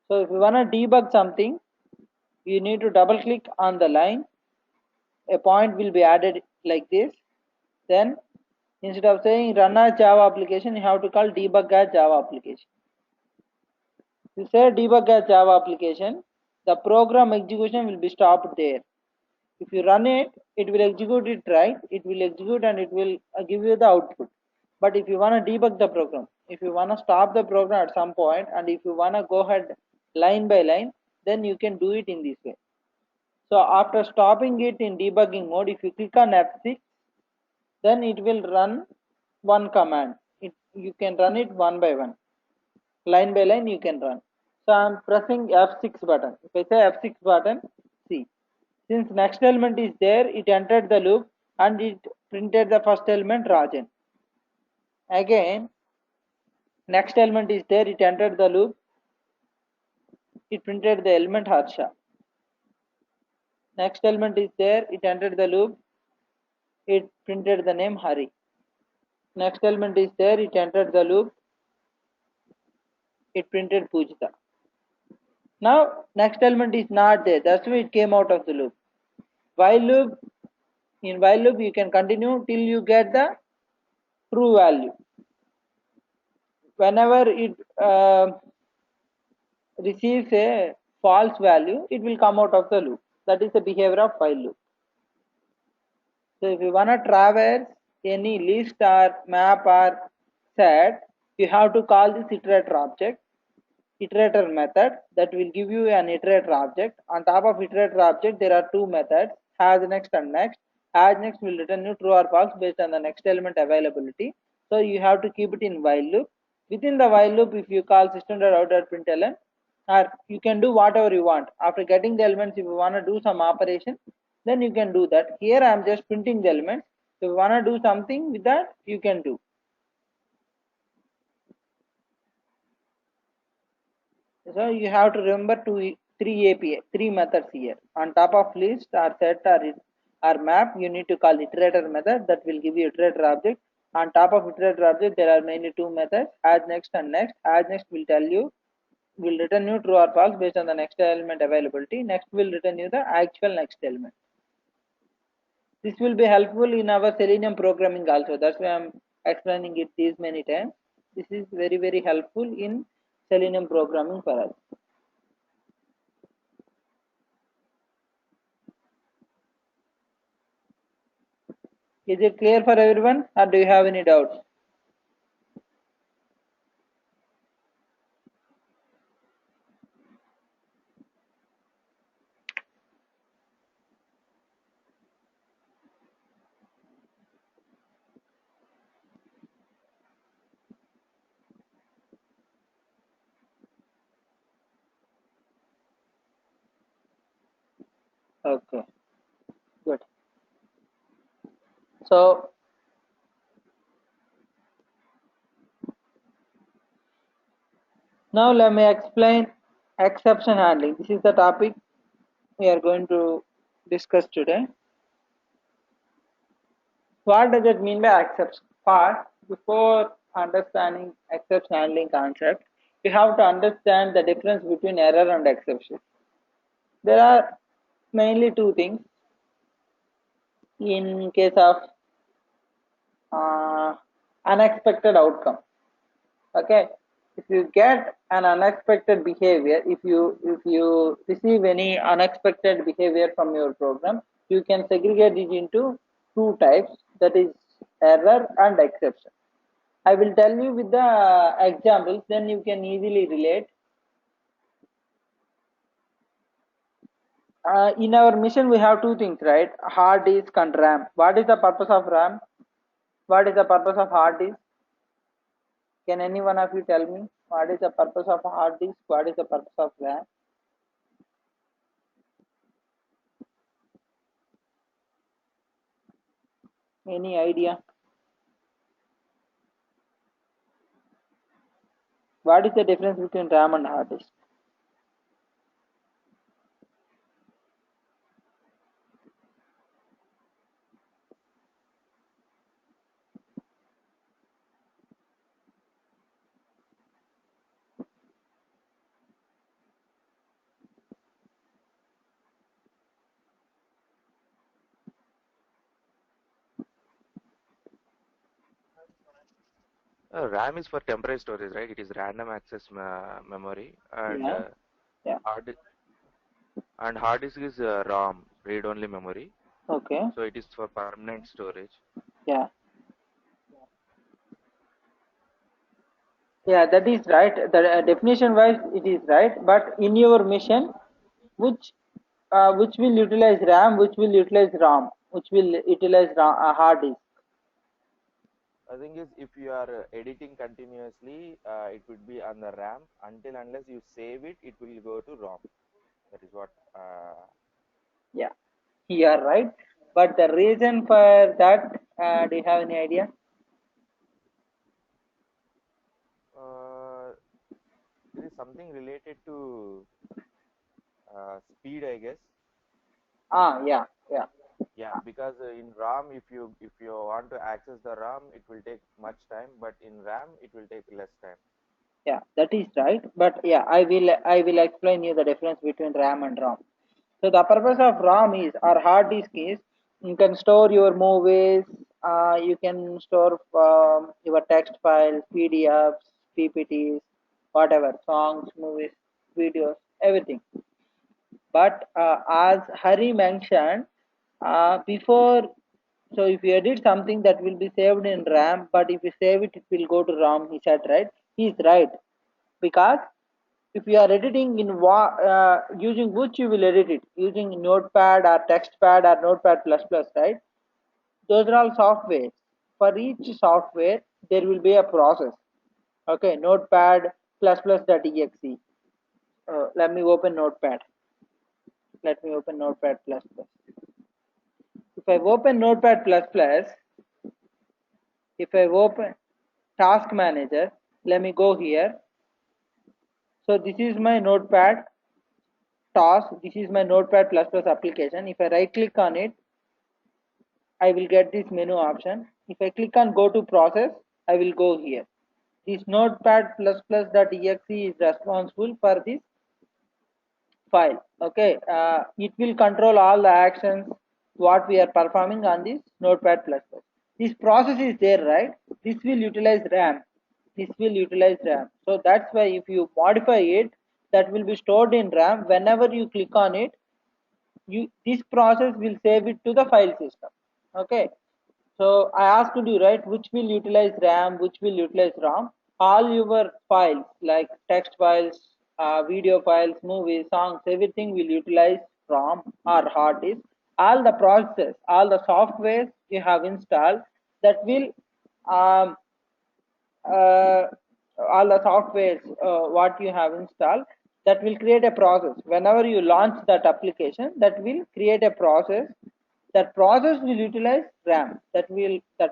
So if you want to debug something, you need to double click on the line. A point will be added like this. Then instead of saying run as Java application, you have to call debug as Java application. If you say debug as Java application, the program execution will be stopped there. If you run it, it will execute it right. It will execute and it will give you the output. But if you want to debug the program, if you want to stop the program at some point, and if you want to go ahead line by line, then you can do it in this way. So after stopping it in debugging mode, if you click on F6, then it will run one command. You can run it one by one, line by line you can run. So I am pressing F6 button. If I say F6 button, see, since next element is there, it entered the loop and it printed the first element Rajan. Again, next element is there, it entered the loop, it printed the element Harsha. Next element is there, it entered the loop, it printed the name Hari. Next element is there, it entered the loop, it printed Pujita. Now next element is not there, that's why it came out of the loop. While loop, in while loop you can continue till you get the true value. Whenever it receives a false value, it will come out of the loop. That is the behavior of while loop. So if you want to traverse any list or map or set, you have to call this iterator object, iterator method, that will give you an iterator object. On top of iterator object, there are two methods, has next and next. Has next will return you true or false based on the next element availability. So you have to keep it in while loop. Within the while loop, if you call system.out.println, or you can do whatever you want. After getting the elements, if you want to do some operation, then you can do that. Here I am just printing the elements. If you want to do something with that, you can do. So you have to remember three methods here. On top of list or set or map, you need to call iterator method, that will give you iterator object. On top of iterator object, there are mainly two methods, as next and next. As next will tell you, will return you true or false based on the next element availability. Next will return you the actual next element. This will be helpful in our Selenium programming also. That's why I'm explaining it these many times. This is very helpful in Selenium programming for us. Is it clear for everyone, or do you have any doubts? Okay, good. So now let me explain exception handling. This is the topic we are going to discuss today. What does it mean by exception? First, before understanding exception handling concept, you have to understand the difference between error and exception. There are mainly two things in case of uh, unexpected outcome. Okay, if you get an unexpected behavior, if you receive any unexpected behavior from your program, you can segregate it into two types, that is error and exception. I will tell you with the examples, then you can easily relate. In our mission we have two things, right? Hard disk and RAM. What is the purpose of RAM? What is the purpose of hard disk? Can any one of you tell me what is the purpose of hard disk? What is the purpose of RAM? Any idea? What is the difference between RAM and hard disk? RAM is for temporary storage, right? It is random access memory, and Yeah, yeah. hard hard disk is ROM, read-only memory. Okay. So it is for permanent storage. Yeah. Yeah, that is right. The definition wise, it is right. But in your mission, which which will utilize RAM, which will utilize ROM, which will utilize hard disk. The thing is, if you are editing continuously, it would be on the RAM. Until unless you save it, it will go to ROM. That is what. Yeah, you are right. But the reason for that, do you have any idea? Uh, there is something related to speed, I guess. Yeah, yeah. Yeah, because in ROM, if you want to access the ROM, it will take much time, but in RAM, it will take less time. Yeah, that is right. But yeah, I will explain you the difference between RAM and ROM. So the purpose of ROM is, or hard disk is, you can store your movies, you can store your text files, PDFs, PPTs, whatever, songs, movies, videos, everything. But as Hari mentioned, before, so if you edit something, that will be saved in RAM, but if you save it, it will go to ROM. He said, right? He's right, because if you are editing in using which you will edit it, using Notepad or TextPad or Notepad plus plus, right? Those are all softwares. For each software, there will be a process. Okay, Notepad plus plus.exe. Let me open Notepad. Let me open Notepad plus plus. If I open Notepad plus plus, if I open Task Manager, let me go here. So this is my Notepad task. This is my Notepad plus plus application. If I right click on it, I will get this menu option. If I click on go to process, I will go here. This Notepad plus plus.exe is responsible for this file. Okay, it will control all the actions what we are performing on this Notepad plus plus. This process is there, right? This will utilize RAM. This will utilize RAM. So that's why if you modify it, that will be stored in RAM. Whenever you click on it, this process will save it to the file system. Okay, so I asked you, right, which will utilize RAM, which will utilize ROM. All your files like text files, video files, movies, songs, everything will utilize ROM or hard disk. All the processes, all the software you have installed, that will um, uh, all the softwares what you have installed, that will create a process. Whenever you launch that application, that will create a process. That process will utilize RAM. That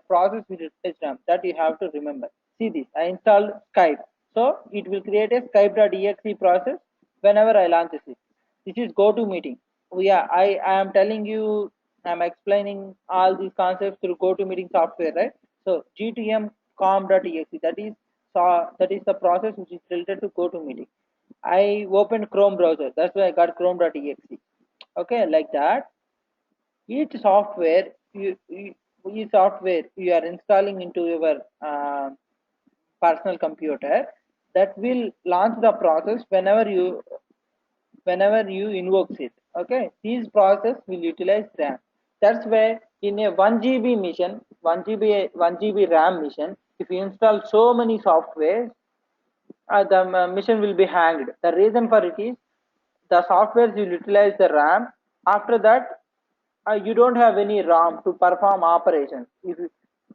process will utilize RAM. That you have to remember. See this, I installed Skype, so it will create a Skype.exe process whenever I launch it. This is GoToMeeting. Yeah, I am telling you, I'm explaining all these concepts through GoToMeeting software, right? So GTM com.exe, that is the process which is related to GoToMeeting. I opened Chrome browser, that's why I got Chrome.exe. Okay, like that. Each software each software you are installing into your personal computer, that will launch the process whenever you invoke it. Okay, these process will utilize RAM. That's why in a 1 GB mission, 1 GB RAM mission, if you install so many software, the mission will be hanged. The reason for it is, the softwares will utilize the RAM. After that, you don't have any RAM to perform operations.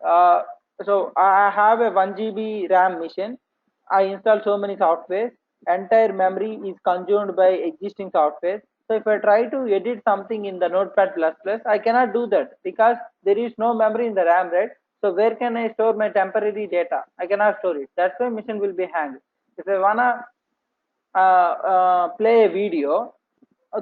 Uh, so I have a 1 GB RAM mission. I install so many softwares. Entire memory is consumed by existing software. So if I try to edit something in the Notepad I cannot do that because there is no memory in the RAM, right? So where can I store my temporary data? I cannot store it. That's why mission will be hanged. If I wanna play a video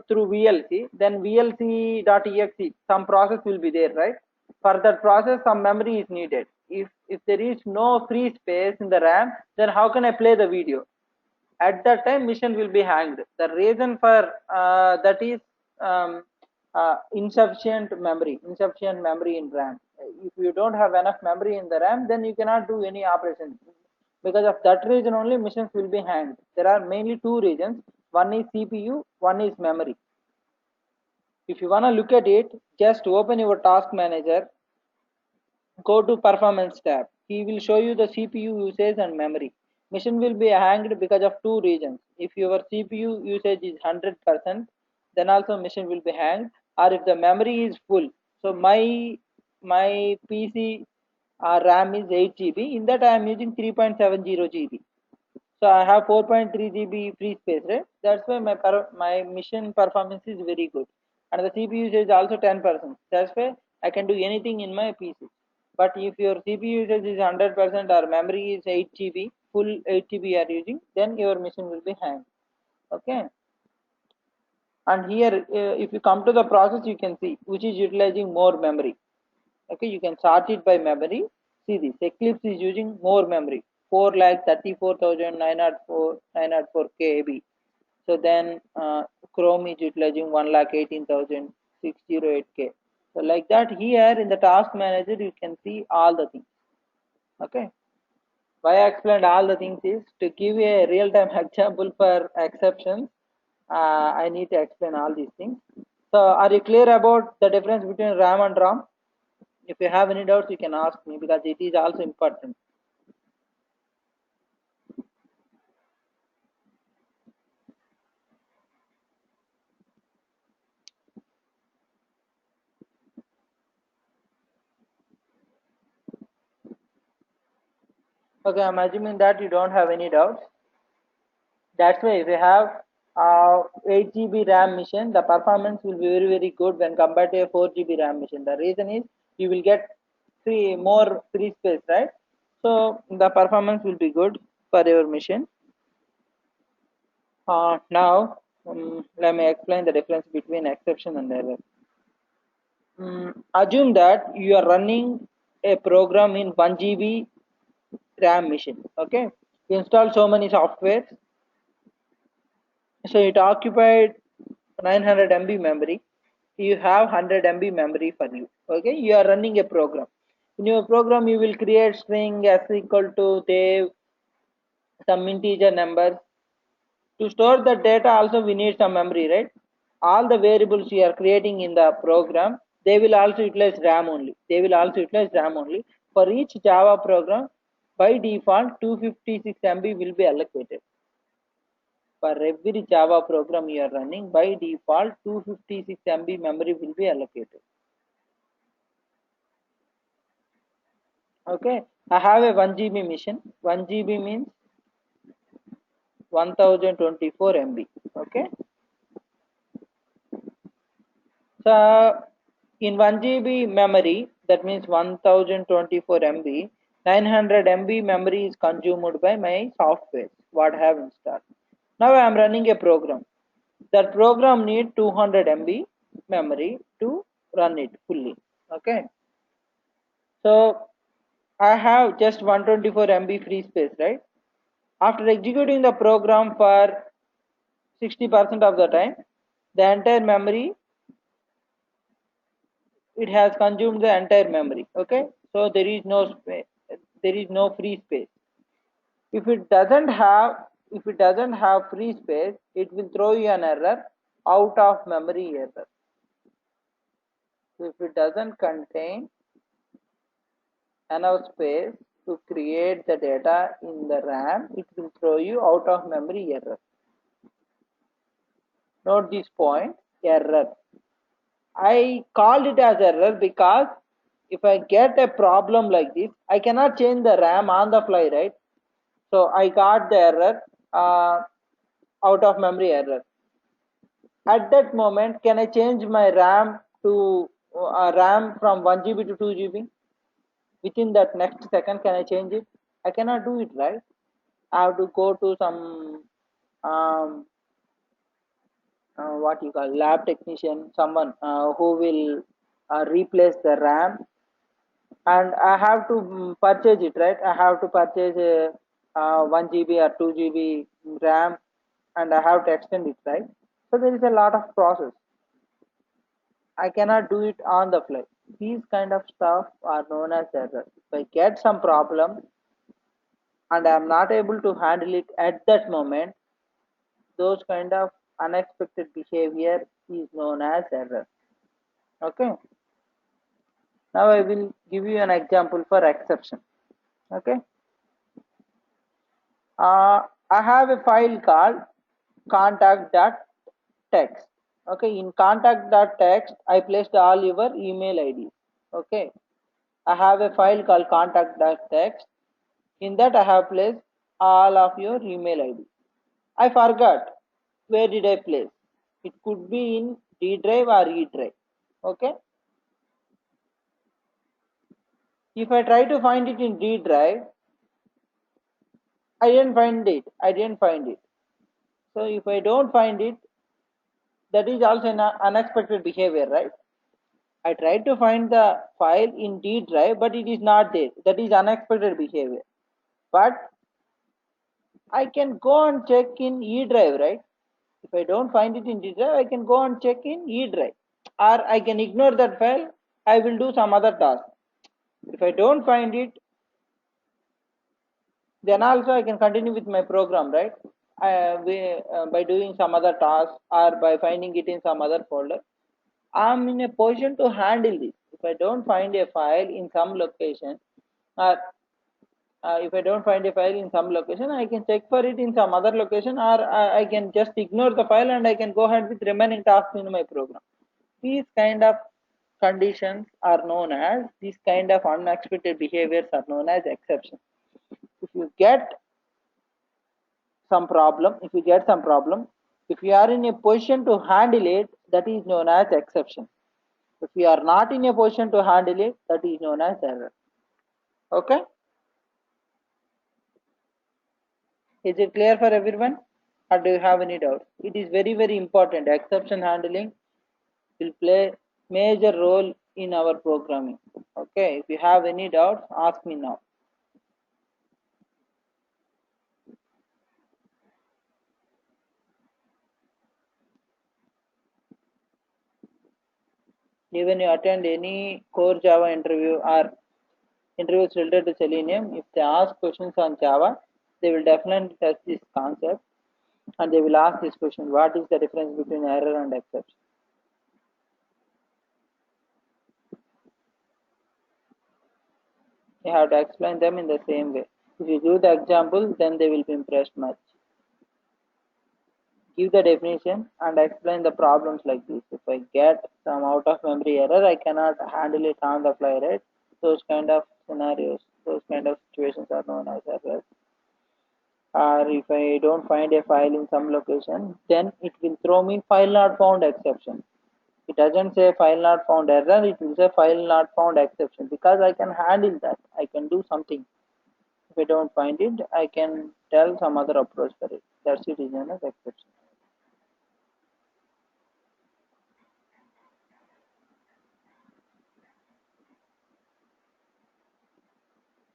through VLC, then VLC.exe, some process will be there, right? For that process, some memory is needed. If there is no free space in the RAM, then how can I play the video? At that time, mission will be hanged. The reason for that is insufficient memory in RAM. if you don't have enough memory in the RAM, then you cannot do any operation. Because of that reason only missions will be hanged. There are mainly two reasons. One is CPU, one is memory. If you want to look at it, just open your task manager, go to performance tab. He will show you the CPU usage and memory. Mission will be hanged because of two reasons. If your CPU usage is 100%, then also mission will be hanged. Or if the memory is full. So my PC RAM is 8 GB. In that I am using 3.70 GB. So I have 4.3 GB free space, right? That's why my mission performance is very good, and the CPU usage is also 10%. That's why I can do anything in my PC. But if your CPU usage is 100% or memory is 8 GB, full 8 GB you are using, then your mission will be hanged. Okay. And here, if you come to the process, you can see which is utilizing more memory. Okay, you can sort it by memory. See this, Eclipse is using more memory, 4,34,904 KB. So then Chrome is utilizing 1,18,608 K. So like that, here in the task manager you can see all the things. Okay, why I explained all the things is to give a real-time example for exceptions. I need to explain all these things. So are you clear about the difference between RAM and ROM? If you have any doubts, you can ask me because it is also important. Okay, I'm assuming that you don't have any doubts. That's why if you have 8 GB RAM machine, the performance will be very good when compared to a 4 GB RAM machine. The reason is you will get more free space, right? So the performance will be good for your machine. Now let me explain the difference between exception and error. Assume that you are running a program in 1 GB RAM machine. Okay, you install so many softwares, so it occupied 900 MB memory. You have 100 MB memory for you. Okay, you are running a program. In your program, you will create string s equal to Dev, some integer numbers. To store the data, also we need some memory, right? All the variables you are creating in the program, they will also utilize RAM only. They will also utilize RAM only. For each Java program, by default, 256 MB will be allocated. For every Java program you are running, by default 256 MB memory will be allocated. Okay, I have a 1 GB machine. 1 GB means 1024 MB. Okay, so in 1 GB memory, that means 1024 MB, 900 MB memory is consumed by my software what I have installed. Now I am running a program. That program needs 200 MB memory to run it fully. Okay, so I have just 124 MB free space, right? After executing the program for 60% of the time, the entire memory, it has consumed the entire memory. Okay, so there is no space, there is no free space. If it doesn't have free space, it will throw you an error, out of memory error. So if it doesn't contain enough space to create the data in the RAM, it will throw you out of memory error. Note this point, error. I called it as error because if I get a problem like this, I cannot change the RAM on the fly, right? So I got the error, out of memory error. At that moment, can I change my RAM to RAM from 1 GB to 2 GB? Within that next second, can I change it? I cannot do it, right? I have to go to some um, what you call lab technician, someone who will replace the RAM, and I have to purchase it, right? I have to purchase a 1 GB or 2 GB RAM, and I have to extend it, right? So there is a lot of process. I cannot do it on the fly. These kind of stuff are known as errors. If I get some problem and I am not able to handle it at that moment, those kind of unexpected behavior is known as error. Okay. Now I will give you an example for exception. Okay. I have a file called contact.txt. Okay, in contact.txt, I placed all your email IDs. Okay, I have a file called contact.txt. In that, I have placed all of your email IDs. I forgot where did I place. It could be in D drive or E drive. Okay, if I try to find it in D drive, I didn't find it. So if I don't find it, that is also an unexpected behavior, right? I tried to find the file in D drive, but it is not there. That is unexpected behavior. But I can go and check in E drive, right? If I don't find it in D drive, I can go and check in E drive. Or I can ignore that file. I will do some other task. If I don't find it, then also I can continue with my program, right? By doing some other task or by finding it in some other folder. I'm in a position to handle this. If I don't find a file in some location, or if I don't find a file in some location, I can check for it in some other location, or I can just ignore the file and I can go ahead with remaining tasks in my program. These kind of conditions are known as, these kind of unexpected behaviors are known as exceptions. If you get some problem, if you are in a position to handle it, that is known as exception. If you are not in a position to handle it, that is known as error. Okay, is it clear for everyone, or do you have any doubts? It is very very important. Exception handling will play major role in our programming. Okay, if you have any doubts, ask me now. Even you attend any core Java interview or interviews related to Selenium, if they ask questions on Java, they will definitely test this concept, and they will ask this question: what is the difference between error and exception? You have to explain them in the same way. If you give the example, then they will be impressed much. Give the definition and explain the problems like this. If I get some out of memory error, I cannot handle it on the fly, right? Those kind of scenarios, those kind of situations are known as errors. Or if I don't find a file in some location, then it will throw me file not found exception. It doesn't say file not found error, it will say file not found exception, because I can handle that. I can do something. If I don't find it, I can tell some other approach for it. That's it, is known as exception.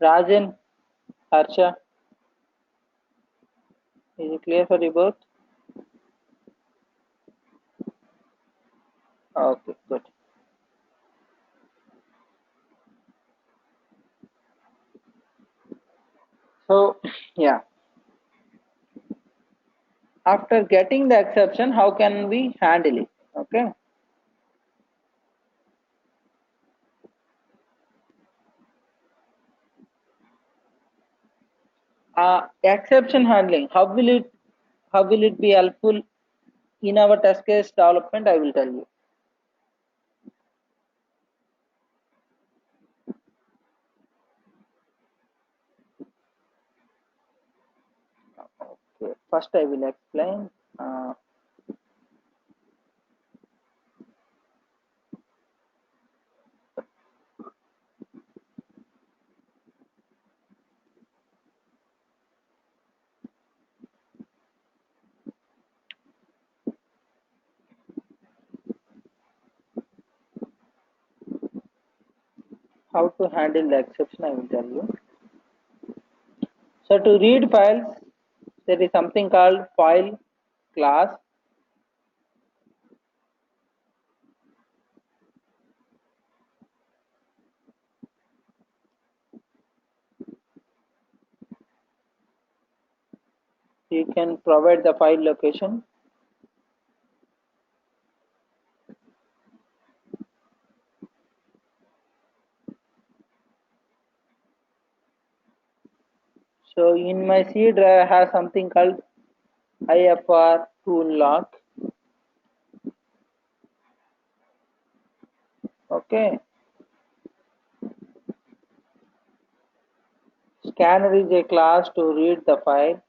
Rajan, Harsha, is it clear for you both? Okay, good. So, yeah, after getting the exception, how can we handle it? Okay. Exception handling, how will it be helpful in our test case development? I will tell you. Okay, first I will explain how to handle the exception. I will tell you. So to read files, there is something called file class. You can provide the file location. So in my C drive, I have something called IFR tool lock. Okay. Scanner is a class to read the file.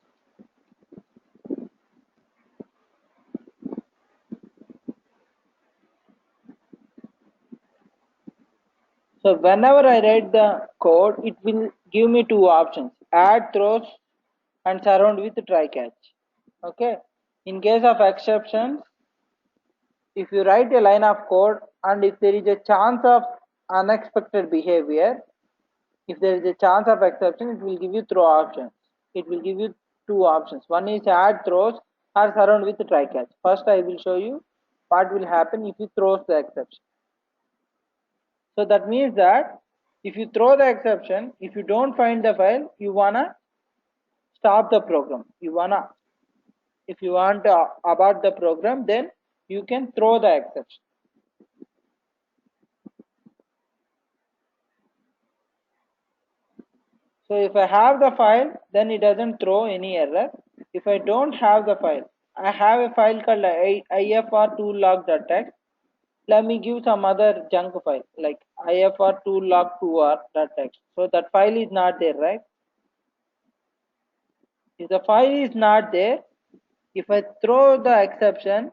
So whenever I write the code, it will give me two options: add throws and surround with try catch. Okay. In case of exceptions, if you write a line of code and if there is a chance of unexpected behavior, if there is a chance of exception, it will give you throw options. It will give you two options. One is add throws or surround with try catch. First, I will show you what will happen if you throws the exception. So that means that if you throw the exception, if you don't find the file, you wanna stop the program. If you want to abort the program, then you can throw the exception. So if I have the file, then it doesn't throw any error. If I don't have the file, I have a file called ifr2log.txt. Let me give some other junk file like ifr2log2r.txt. So that file is not there, right? If the file is not there, if I throw the exception,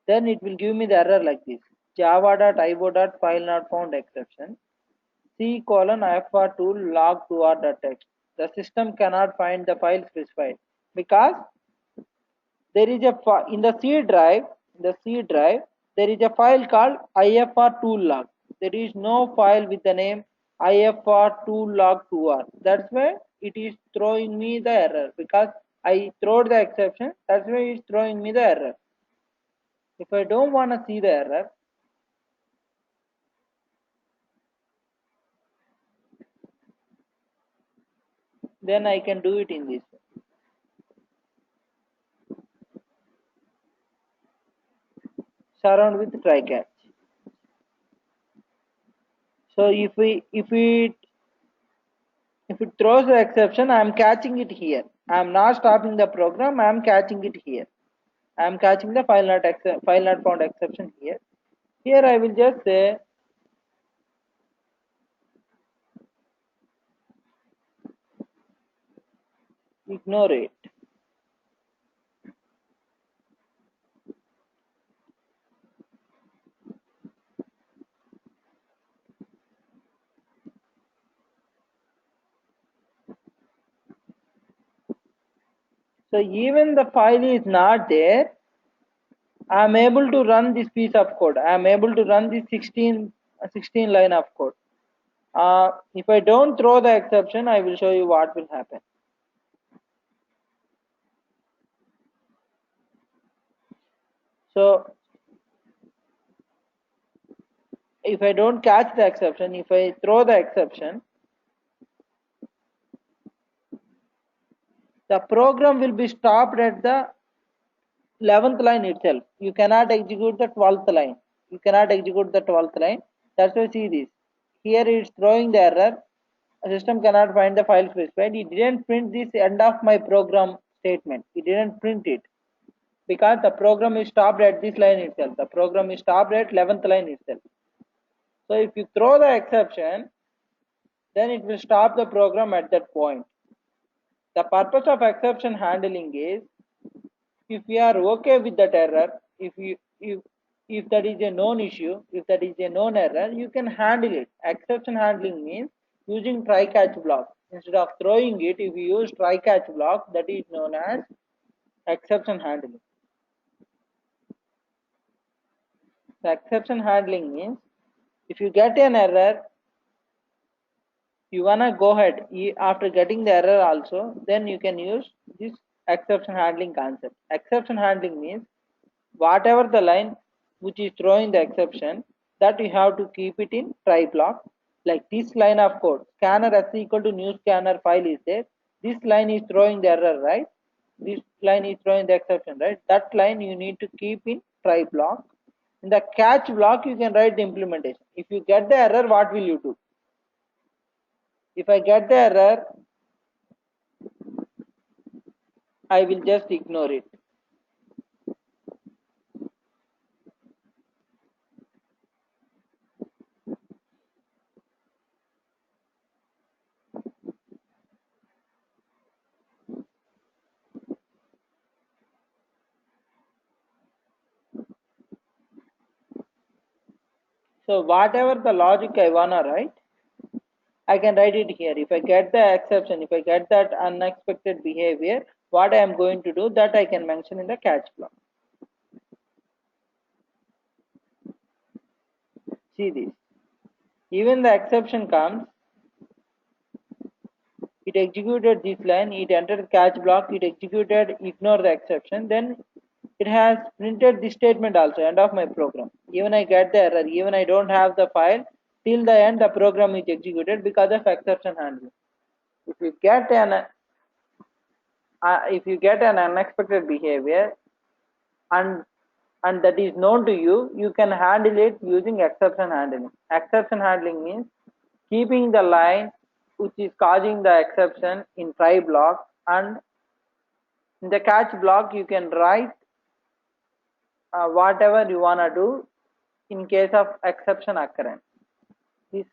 then it will give me the error like this: java.io.file not found exception, C colon ifr2 log2r.txt. The system cannot find the file specified because there is a in the C drive. In the C drive, there is a file called ifr2log. There is no file with the name ifr2log2r. That's why it is throwing me the error because I throw the exception. That's why it's throwing me the error. If I don't want to see the error, then I can do it in this way. Surround with try catch. So if it throws the exception, I am catching it here. I am not stopping the program. I am catching it here. I am catching the file not found exception here. Here I will just say ignore it. So even the file is not there, I am able to run this piece of code. I am able to run this 16 line of code. If I don't throw the exception, I will show you what will happen. So if I don't catch the exception, if I throw the exception, the program will be stopped at the 11th line itself. You cannot execute the 12th line. You cannot execute the 12th line. That's why see this. Here it's throwing the error. The system cannot find the file specified. It didn't print this end of my program statement. It didn't print it because the program is stopped at this line itself. The program is stopped at 11th line itself. So if you throw the exception, then it will stop the program at that point. The purpose of exception handling is if we are okay with that error, if that is a known issue, if that is a known error, you can handle it. Exception handling means using try catch block. Instead of throwing it, if you use try catch block, that is known as exception handling. The exception handling means if you get an error, you wanna go ahead after getting the error also, then you can use this exception handling concept. Exception handling means whatever the line which is throwing the exception, that you have to keep it in try block. Like this line of code, scanner s equal to new scanner file is there. This line is throwing the error, right? this line is throwing the exception, right? That line you need to keep in try block. In the catch block, you can write the implementation. If you get the error, what will you do? If I get the error, I will just ignore it. So whatever the logic I wanna write, I can write it here. If I get the exception, if I get that unexpected behavior, what I am going to do, that I can mention in the catch block. See this. Even the exception comes, it executed this line, it entered catch block, it executed, ignore the exception, then it has printed this statement also, end of my program. Even I get the error, even I don't have the file, till the end the program is executed because of exception handling. If you get an unexpected behavior and that is known to you, you can handle it using exception handling. Exception handling means keeping the line which is causing the exception in try block, and in the catch block you can write whatever you want to do in case of exception occurrence. This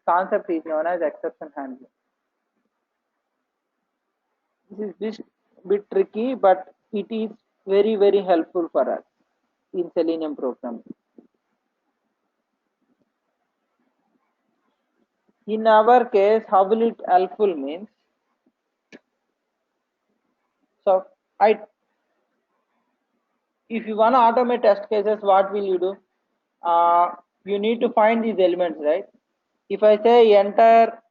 concept is known as exception handling. This is bit tricky, but it is very helpful for us in Selenium programming. In our case, how will it helpful means, so if you want to automate test cases, what will you do? You need to find these elements, right? If I say enter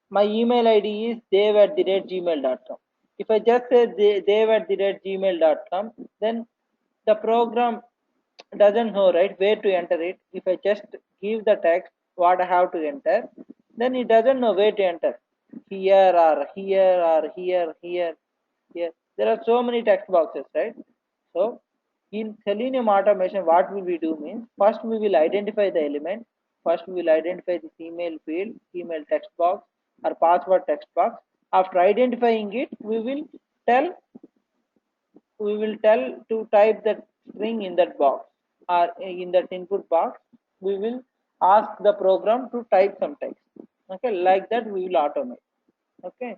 my email ID is dev@gmail.com. If I just say dev@gmail.com, then the program doesn't know, right, where to enter it. If I just give the text what I have to enter, then it doesn't know where to enter. Here or here or here, here. There are so many text boxes, right? So in Selenium automation, what will we do means, first we will identify the element. First we will identify this email field, email text box or password text box. After identifying it, we will tell to type that string in that box or in that input box. We will ask the program to type some text. Okay, like that we will automate. Okay.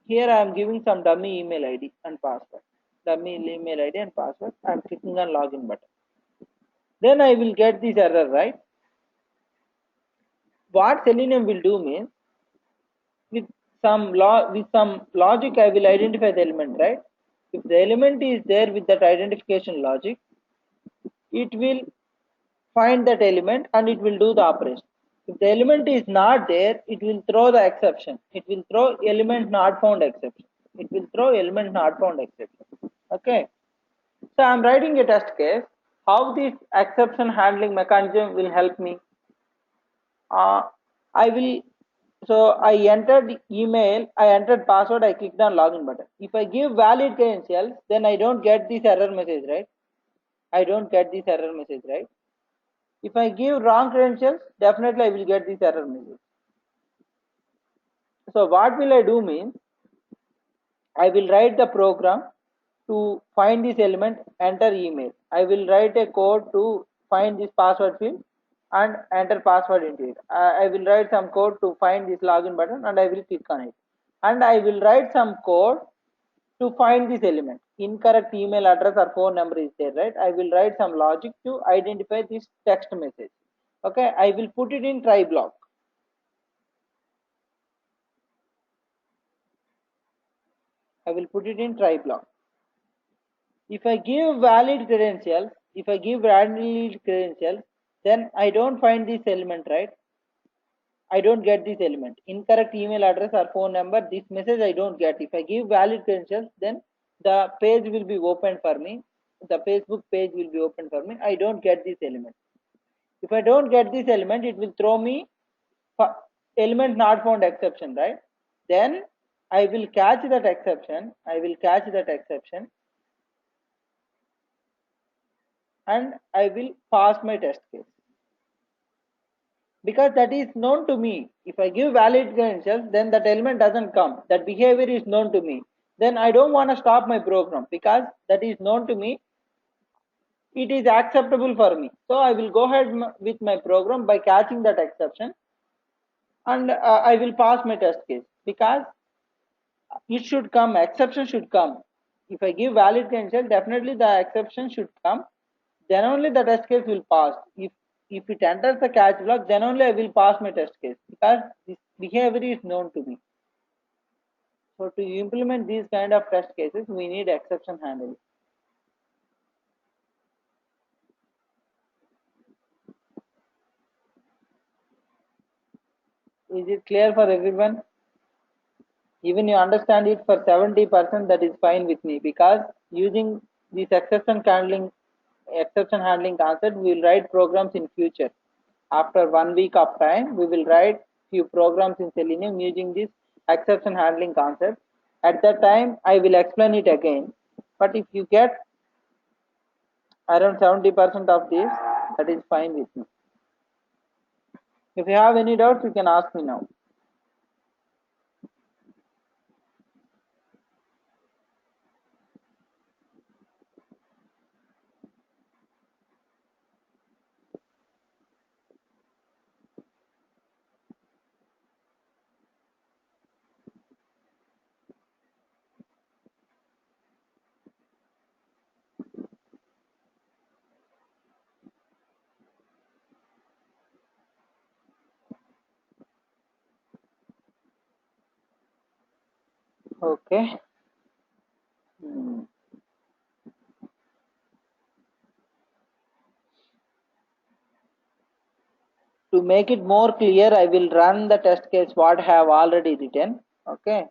Here I am giving some dummy email ID and password. Dummy email ID and password. I am clicking on login button. Then I will get this error, right? What Selenium will do means, with some logic I will identify the element, right? If the element is there with that identification logic, it will find that element and it will do the operation. If the element is not there, it will throw the exception. It will throw element not found exception. It will throw element not found exception. Okay. So I am writing a test case. How this exception handling mechanism will help me? I will. So I entered email, I entered password, I clicked on login button. If I give valid credentials, then I don't get this error message, right? I don't get this error message, right? If I give wrong credentials, definitely I will get this error message. So what will I do means, I will write the program to find this element, enter email. I will write a code to find this password field and enter password into it. I will write some code to find this login button and I will click on it. And I will write some code to find this element. Incorrect email address or phone number is there, right? I will write some logic to identify this text message. Okay, I will put it in try block. I will put it in try block. If I give valid credentials, then I don't find this element, right? I don't get this element. Incorrect email address or phone number, this message I don't get. If I give valid credentials, then the page will be open for me. The Facebook page will be open for me. I don't get this element. If I don't get this element, it will throw me element not found exception, right? Then I will catch that exception. I will catch that exception, and I will pass my test case, because that is known to me. If I give valid credentials, then that element doesn't come. That behavior is known to me. Then I don't want to stop my program because that is known to me. It is acceptable for me. So I will go ahead with my program by catching that exception, and I will pass my test case, because it should come, exception should come. If I give valid credential, definitely the exception should come. Then only the test case will pass. If it enters the catch block, then only I will pass my test case, because this behavior is known to me. So to implement these kind of test cases, we need exception handling. Is it clear for everyone? Even you understand it for 70%, that is fine with me, because using this exception handling concept, we will write programs in future. After 1 week of time, we will write few programs in Selenium using this exception handling concept. At that time, I will explain it again. But if you get around 70% of this, that is fine with me. If you have any doubts, you can ask me now. Okay. Hmm. To make it more clear, I will run the test case what I have already written. Okay.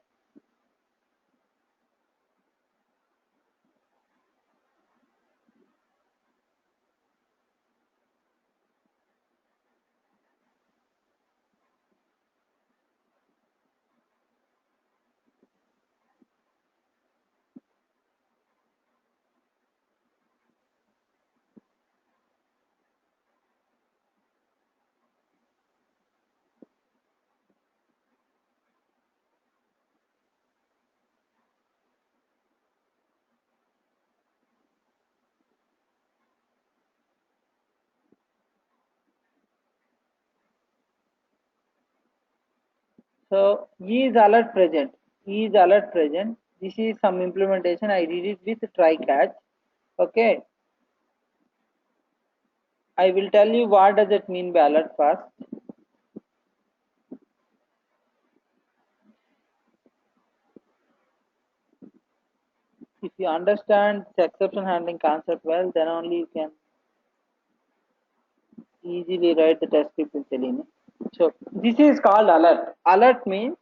So E is alert present. E is alert present. This is some implementation. I did it with try catch. Okay. I will tell you what does it mean by alert first. If you understand the exception handling concept well, then only you can easily write the test script in Selenium. So this is called alert. Alert means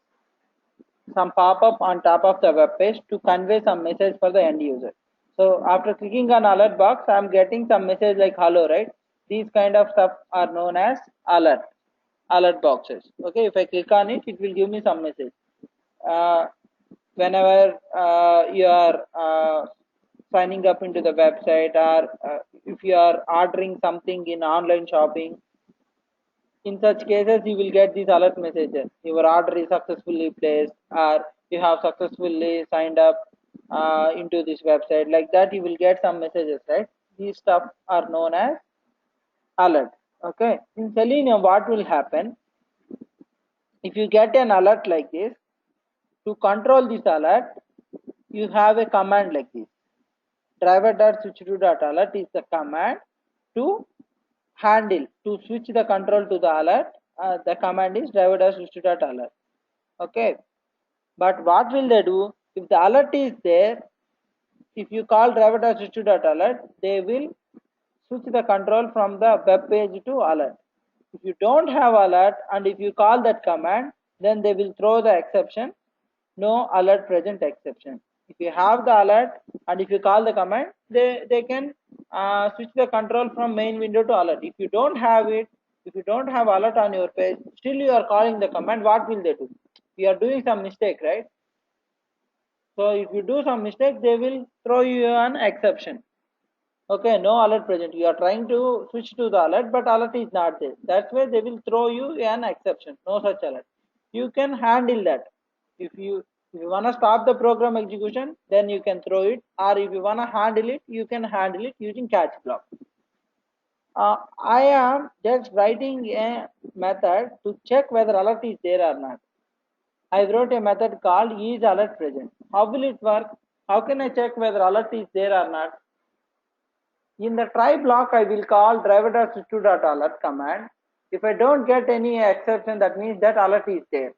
some pop-up on top of the web page to convey some message for the end user. So after clicking on alert box, I'm getting some message like hello, right? These kind of stuff are known as alert boxes. Okay, if I click on it, it will give me some message. Uh, Whenever you are signing up into the website, or if you are ordering something in online shopping, in such cases, you will get these alert messages. Your order is successfully placed, or you have successfully signed up into this website. Like that, you will get some messages, right? These stuff are known as alert. Okay. In Selenium, what will happen if you get an alert like this? To control this alert, you have a command like this. Driver.switch2.alert is the command to handle, to switch the control to the alert. The command is driver.switch2.alert. Okay, but what will they do if the alert is there? If you call driver.switch2.alert, they will switch the control from the web page to alert. If you don't have alert and if you call that command, then they will throw the exception, no alert present exception. If you have the alert and if you call the command, they can switch the control from main window to alert. If you don't have it, if you don't have alert on your page, still you are calling the command, what will they do? We are doing some mistake, right? So if you do some mistake, they will throw you an exception. Okay, no alert present. You are trying to switch to the alert, but alert is not there. That's why they will throw you an exception. No such alert. You can handle that. If you wanna stop the program execution, then you can throw it. Or if you wanna handle it, you can handle it using catch block. I am just writing a method to check whether alert is there or not. I wrote a method called isAlertPresent. How will it work? How can I check whether alert is there or not? In the try block, I will call driver.switch2.alert command. If I don't get any exception, that means that alert is there.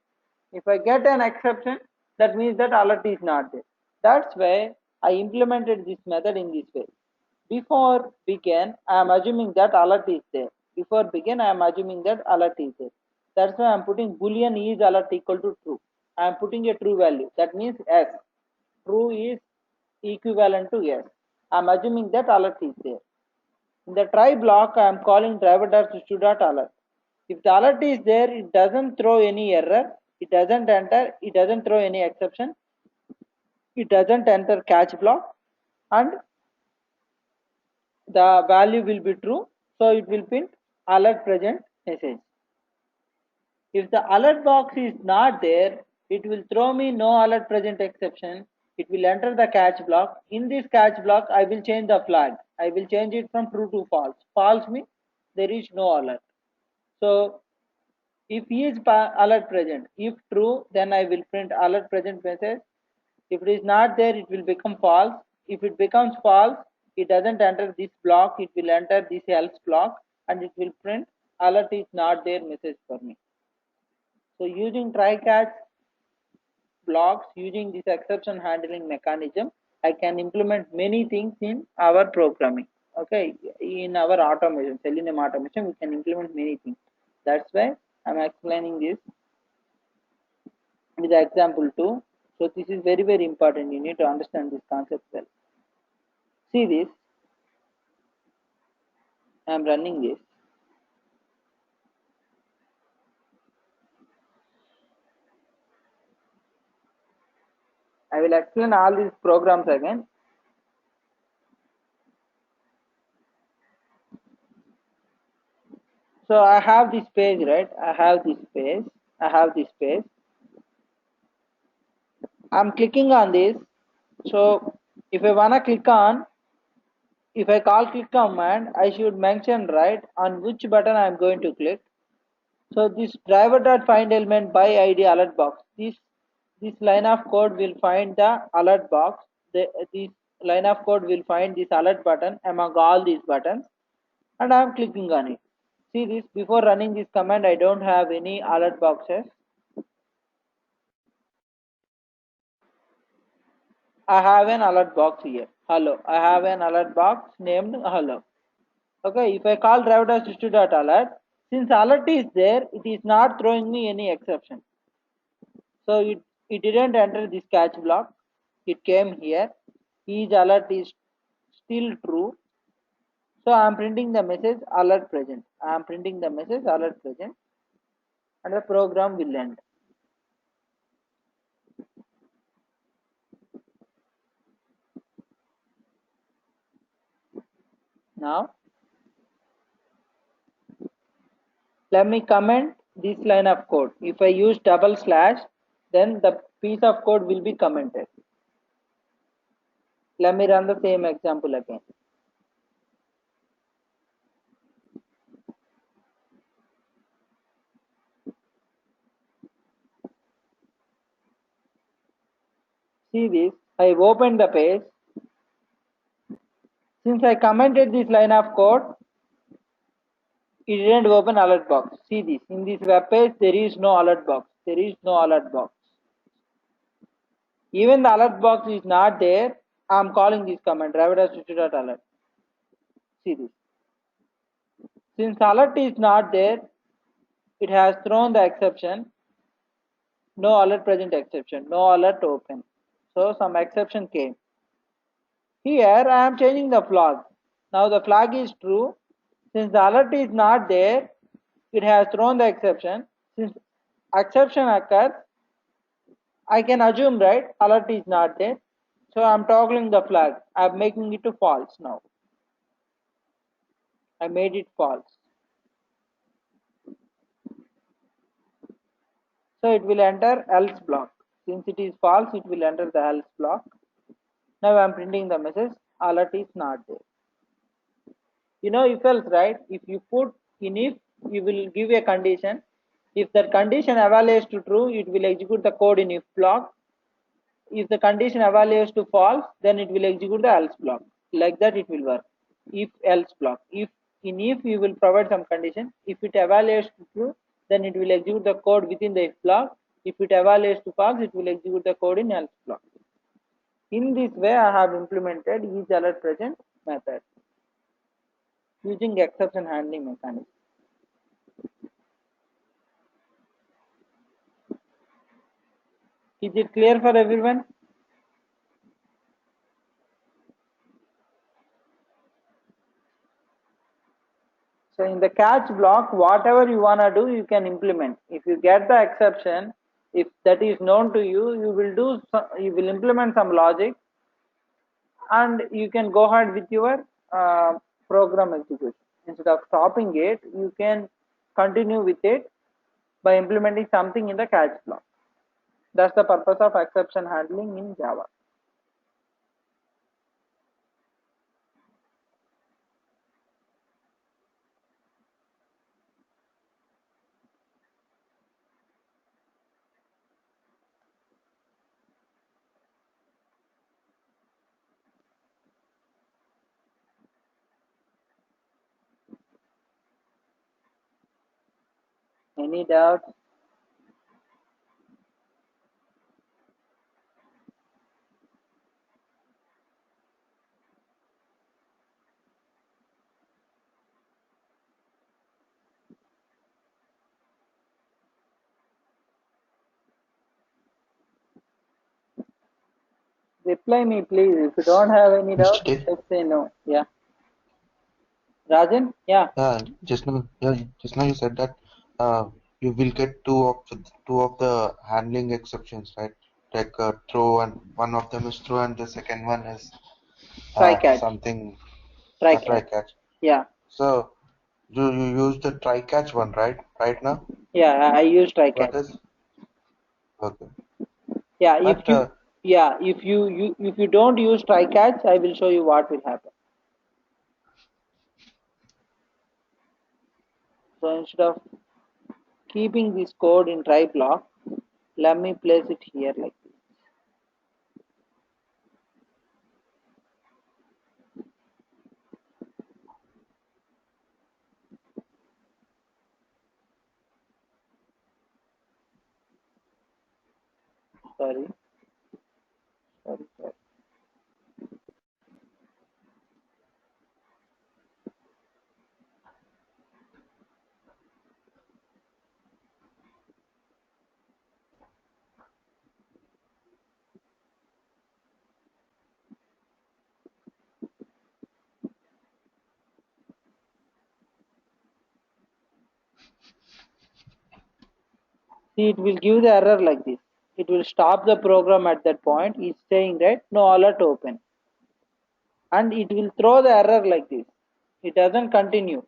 If I get an exception, that means that alert is not there. That's why I implemented this method in this way. Before begin, I am assuming that alert is there. Before begin, I am assuming that alert is there. That's why I am putting boolean is alert equal to true. I am putting a true value. That means yes. True is equivalent to yes. I am assuming that alert is there. In the try block, I am calling driver.switch2.alert. If the alert is there, it doesn't throw any error. It doesn't enter. It doesn't throw any exception. It doesn't enter catch block, and the value will be true. So it will print alert present message. If the alert box is not there, it will throw me no alert present exception. It will enter the catch block. In this catch block, I will change the flag. I will change it from true to false. False means there is no alert. So if is alert present, if true, then I will print alert present message. If it is not there, it will become false. If it becomes false, it doesn't enter this block. It will enter this else block, and it will print alert is not there message for me. So using try catch blocks, using this exception handling mechanism, I can implement many things in our programming. Okay, in our automation, Selenium automation, we can implement many things. That's why I'm explaining this with the example too. So this is very, very important. You need to understand this concept well. See this. I'm running this. I will explain all these programs again. So I have this page, right? I have this page. I have this page. I'm clicking on this. So if I wanna click on, if I call click command, I should mention right on which button I'm going to click. So this driver.find element by ID alert box. This line of code will find the alert box. This line of code will find this alert button among all these buttons, and I am clicking on it. See this, before running this command, I don't have any alert boxes. I have an alert box here. Hello. I have an alert box named hello. Okay, if I call driver.system.alert, since alert is there, it is not throwing me any exception. So it didn't enter this catch block. It came here. Each alert is still true. So I am printing the message alert present. I am printing the message alert present, and the program will end. Now let me comment this line of code. If I use double slash, then the piece of code will be commented. Let me run the same example again. See this, I have opened the page. Since I commented this line of code, it didn't open alert box. See this, in this web page there is no alert box. There is no alert box. Even the alert box is not there. I am calling this command driver.switch.alert. See this. Since alert is not there, it has thrown the exception. No alert present exception. No alert open. So some exception came. Here I am changing the flag. Now the flag is true. Since the alert is not there, it has thrown the exception. Since exception occurs, I can assume, right, alert is not there. So I'm toggling the flag. I'm making it to false now. I made it false. So it will enter else block. Since it is false, it will enter the else block. Now I'm printing the message, alert is not there. You know if else, right? If you put in if, you will give a condition. If the condition evaluates to true, it will execute the code in if block. If the condition evaluates to false, then it will execute the else block. Like that it will work. If else block. If in if you will provide some condition, if it evaluates to true, then it will execute the code within the if block. If it evaluates to false, it will execute the code in else block. In this way, I have implemented is alert present method using exception handling mechanism. Is it clear for everyone? So in the catch block, whatever you want to do, you can implement. If you get the exception, if that is known to you, you will implement some logic, and you can go ahead with your program execution. Instead of stopping it, you can continue with it by implementing something in the catch block. That's the purpose of exception handling in Java. Any doubts? Reply me, please. If you don't have any Mr. doubt, Day? let's say no. Yeah. Rajan? Yeah. Just now you said that you will get two of the handling exceptions, right? Like throw, and one of them is throw, and the second one is Try catch. something Try try catch. catch. Yeah. So you use the try catch one, right? Right now, Yeah, I use try catch. what is okay? Yeah, But if you don't use try catch, I will show you what will happen. So instead of keeping this code in try block, let me place it here like this. Sorry. Sorry. See, it will give the error like this. It will stop the program at that point. It's saying that no alert open. And it will throw the error like this. It doesn't continue.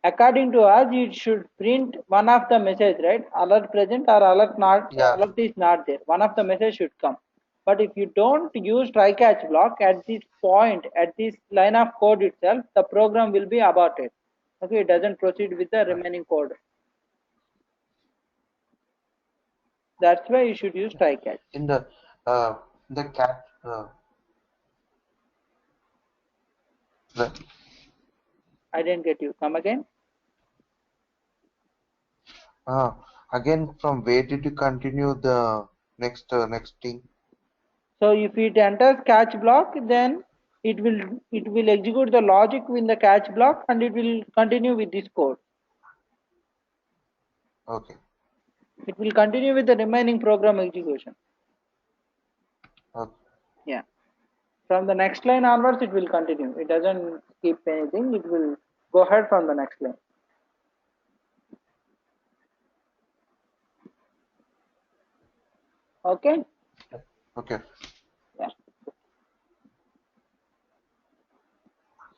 According to us, it should print one of the message, right? Alert present or alert not, yeah, alert is not there. One of the message should come. But if you don't use try catch block at this point, at this line of code itself, the program will be aborted. Okay, it doesn't proceed with the remaining code. That's why you should use try catch. in the catch the, I didn't get you. Come again. again, from where did you continue the next thing? So if it enters catch block, then it will execute the logic in the catch block and it will continue with this code. Okay. It will continue with the remaining program execution. Okay. Yeah. From the next line onwards, it will continue. It doesn't skip anything. It will go ahead from the next line. Okay. Okay. Yeah.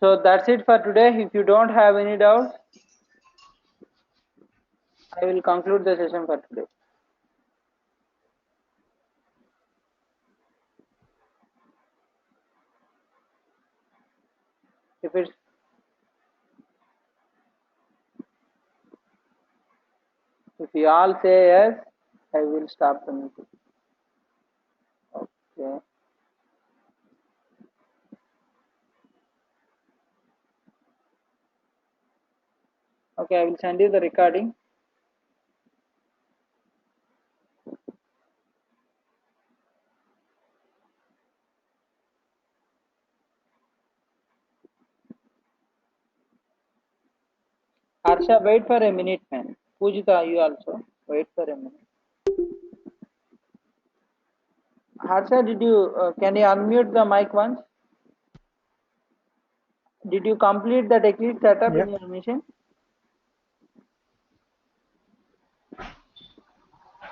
So that's it for today. If you don't have any doubts, I will conclude the session for today. If you all say yes, I will stop the meeting. Okay. Okay, I will send you the recording. Harsha, wait for a minute, man. Pujita, you also wait for a minute. Harsha, can you unmute the mic once? Did you complete the Eclipse setup in your mission?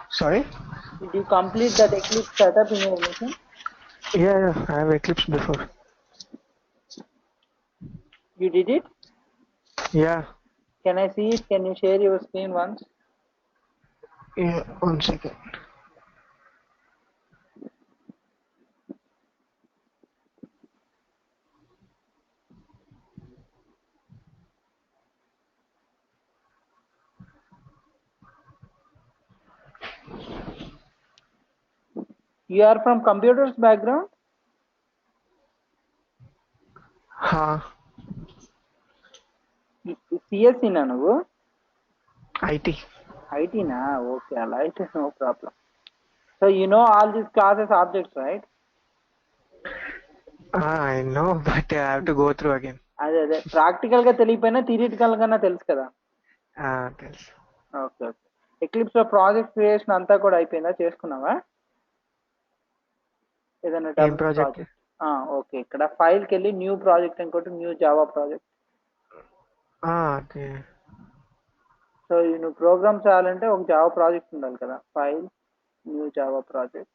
Sorry? Did you complete that Eclipse setup in your mission? Yeah, I have Eclipse before. You did it? Yeah. Can I see it? Can you share your screen once? Yeah, 1 second. You are from computers background? CSC na నువ్వు? IT. IT na? Okay, alright, no problem. So you know all these classes objects, right? I know, but I have to go through again. అదే practical గా తెలియపోయినా theoretical గానే తెలుసు కదా. తెలుసు. Okay okay. Eclipse లో project creation అంతా కూడా అయిపోయిందా? చేసుకున్నావా ఏదైనా ఏం ప్రాజెక్ట్? ఓకే, ఇక్కడ ఫైల్ కి వెళ్ళి న్యూ ప్రాజెక్ట్ ఇంకోటి new Java project. Okay. So నువ్వు ప్రోగ్రామ్ చేయాలంటే ఒక జావా ప్రాజెక్ట్ ఉండాలి కదా. File new Java project,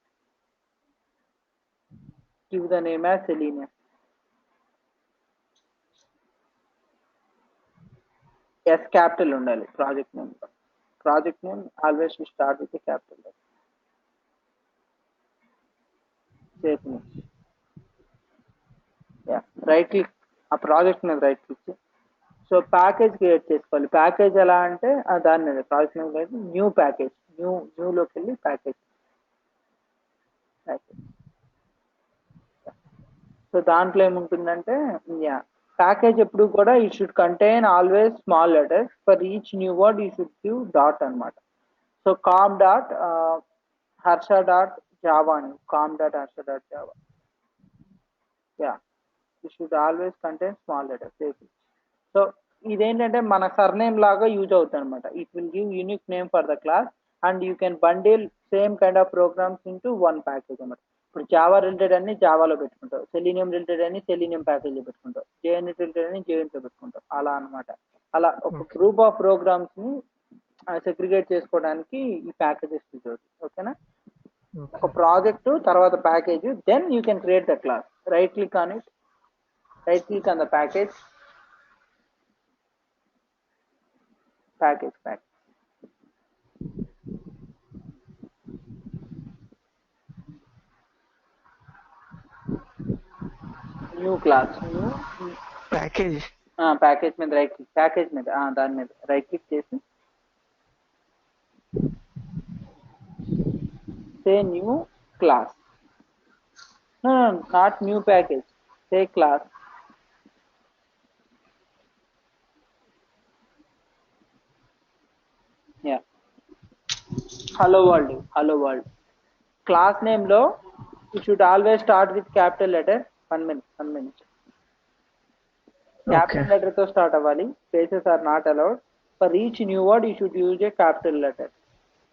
give the name as Selenium. S capital ఉండాలి project name. Project name always start with capital. Safe name. Right click, ఆ project మీద right click. So package create చేసుకోవాలి. Package ఎలా అంటే దాని మీద ప్రాజెక్ట్ నేమ్ లేదు, new package. న్యూలోకి వెళ్ళి ప్యాకేజ్. సో దాంట్లో ఏముంటుందంటే ప్యాకేజ్ ఎప్పుడు కూడా ఈ should contain always small letters. For each new word ఈ షుడ్ గివ్ డాట్ అనమాట. So com dot Harsha dot Java అని, com dot Harsha dot Java. You should always contain small letters. So ఇదేంటంటే మన సర్నేమ్ లాగా యూజ్ అవుతుంది అనమాట. It will give unique name for the class and you can bundle same kind of programs into one package అనమాట. ఇప్పుడు Java related అన్ని జావాలో పెట్టుకుంటావు, సెలీనియం రిలేటెడ్ అని సెలీనియం ప్యాకేజ్ లో పెట్టుకుంటావు, జేఎన్ఎట్ రిలేటెడ్ అని జేఎన్ఎట్ లో పెట్టుకుంటావు, అలా అనమాట. అలా ఒక గ్రూప్ ఆఫ్ ప్రోగ్రామ్స్ ని సెగ్రిగేట్ చేసుకోవడానికి ఈ ప్యాకేజెస్ యూజ్ అవుతుంది. ఓకేనా? ఒక ప్రాజెక్ట్ తర్వాత package, then you can create the class. Right click on it, right click on the package, package. New class, new package. Package మీద రైట్ క్లిక్, ప్యాకేజ్ మీద దాని మీద రైట్ క్లిక్ చేసి say new class. Not new package, say class. Hello world class name లో you should always start with capital letter. 1 minute. Capital letter తో start అవ్వాలి. Spaces are not allowed. For each new word you should use a capital letter.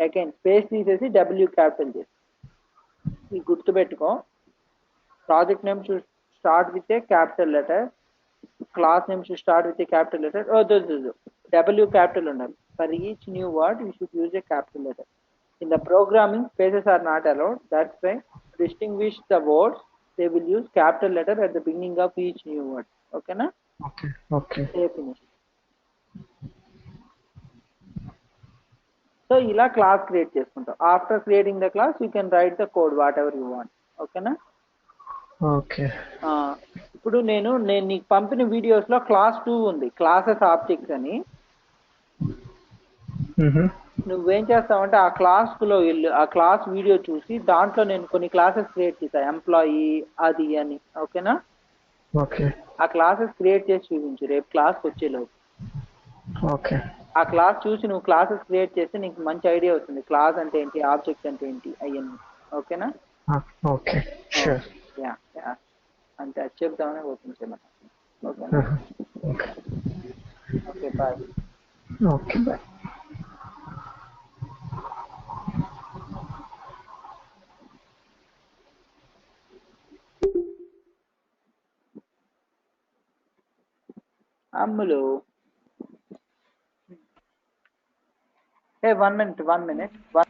Again space తీసేసి W capital చేసి. ఇది గుర్తుపెట్టుకో. Project name should start with a capital letter, class name should start with a capital letter. W capital ఉండాలి. For each new word you should use a capital letter. In the programming, spaces are not allowed. That's why to distinguish the words, they will use capital letter at the beginning of each new word. Okay, na? Okay. Okay. Say finish. So ఇలా class create చేసుకుంటాం. After creating the class you can write the code what ever you want. ఓకేనా? Okay. ఇప్పుడు నేను నీకు పంపిన videos లో class 2 ఉంది, classes objects అని. నువ్వేం చేస్తావంటే ఆ క్లాస్ లో వెళ్ళి ఆ క్లాస్ వీడియో చూసి దాంట్లో నేను కొన్ని క్లాసెస్ క్రియేట్ చేశాను, ఎంప్లాయీ అది అని. ఓకేనా? ఓకే. ఆ క్లాసెస్ క్రియేట్ చేసి చూపించు రేపు క్లాస్కి వచ్చేలోపు. ఓకే. ఆ క్లాస్ చూసి నువ్వు క్లాసెస్ క్రియేట్ చేస్తే నీకు మంచి ఐడియా వస్తుంది, క్లాస్ అంటే ఏంటి, ఆబ్జెక్ట్ అంటే ఏంటి అవన్నీ. ఓకేనా? ఓకే. షూర్. యా యా అంటే అది చెప్దామని ఓపెన్ చేయమన్నా. ఓకేనా? Okay. Okay bye. Okay bye. Ammulu, hey 1 minute 1 minute 1